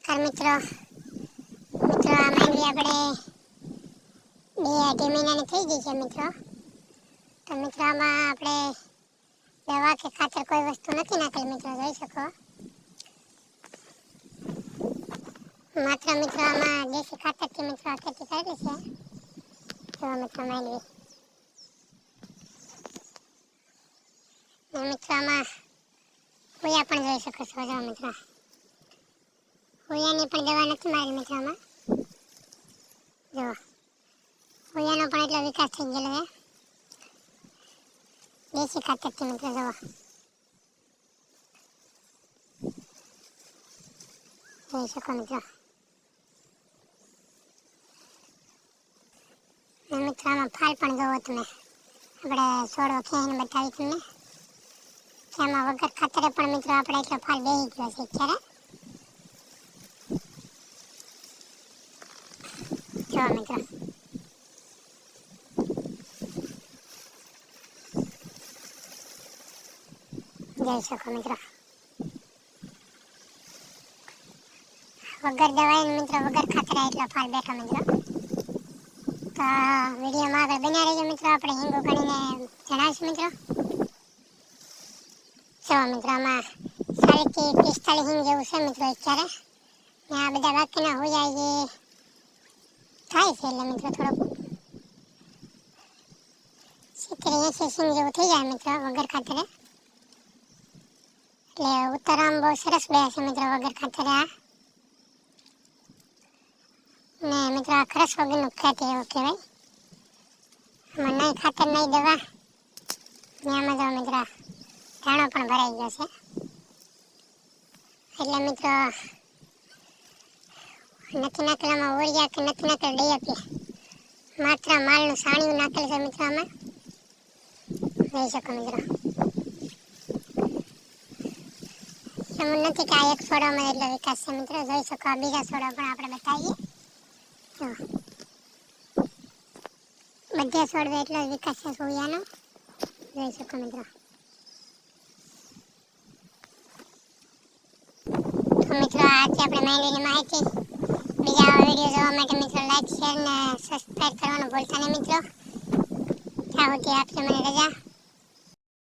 નમસ્કાર મિત્રો આ માંડવી આપણે 2 મહિનાની થઈ ગઈ છે મિત્રો. તો મિત્રો આમાં આપણે દવા કે ખાતર કોઈ વસ્તુ નથી નાખેલી મિત્રો, જોઈ શકો. માત્ર મિત્રો આમાં દેશી ખાતરથી મિત્રો આ ખેતી કરેલી છે. જો મિત્રો માંડવી મિત્રો આમાં હોયા પણ જોઈ શકો છો. જો મિત્રો હોયાની પણ દવા નથી મારી મિત્રો આમાં. જો હોયાનો પણ એટલો વિકાસ થઈ ગયેલો છે દેશી ખાતરથી મિત્રો. જોઈ શકો મિત્રો. મિત્રો આમાં ફાલ પણ જોવો તમે, આપણે છોડો ખેઈને બતાવી તમને કે આમાં વગર ખાતરે પણ મિત્રો આપણે એટલો ફાલ બેસી ગયો છે અત્યારે. જો મિત્રો જોઈ શકો મિત્રો. વગર દવાઈ મિત્રો વગર ખાતરે એટલો ફાલ બેઠો મિત્રો. તો વિડીયોમાં આગળ બન્યા રહેજો મિત્રો. આપણે હિંગો ગણીને જણાવીશું મિત્રો. જો મિત્રો આમાં 40-45 હિંગ જેવું છે મિત્રો અત્યારે. ને આ બધા બાકીના હોયા જે થાય છે એટલે મિત્રો થોડોક 70-80 હિંગ જેવું થઈ જાય મિત્રો વગર ખાતરે. એટલે ઉતારવામાં બહુ સરસ બે છે મિત્રો વગર ખાતરે આ. ને મિત્રો આ ખરસ વગરનું ખેતી એવું કહેવાય. આમાં નહીં ખાતર નહીં દવા ને આમાં જો મિત્રો ધાણો પણ ભરાઈ ગયો છે. એટલે મિત્રો નથી નાખેલામાં ઓરિયા કે નથી નાખેલ ડીએપી, માત્ર માલનું સાણિયું નાખેલ છે મિત્રો આમાં. જોઈ શકો મિત્રો. એમ નથી કે આ એક છોડવામાં એટલો વિકાસ છે મિત્રો. જોઈ શકો આ બીજા છોડવા પણ આપણે બતાવીએ. બધે છોડવે એટલો વિકાસ છે સોયાનો. જોઈ શકો મિત્રો. તો મિત્રો આજે આપણે માંડવીની માહિતી. બીજા વિડીયો જોવા માટે મિત્રો લાઈક, શેર ને સબસ્ક્રાઇબ કરવાનું ભૂલતા નહીં મિત્રો. ત્યાં સુધી આપજો મને રજા.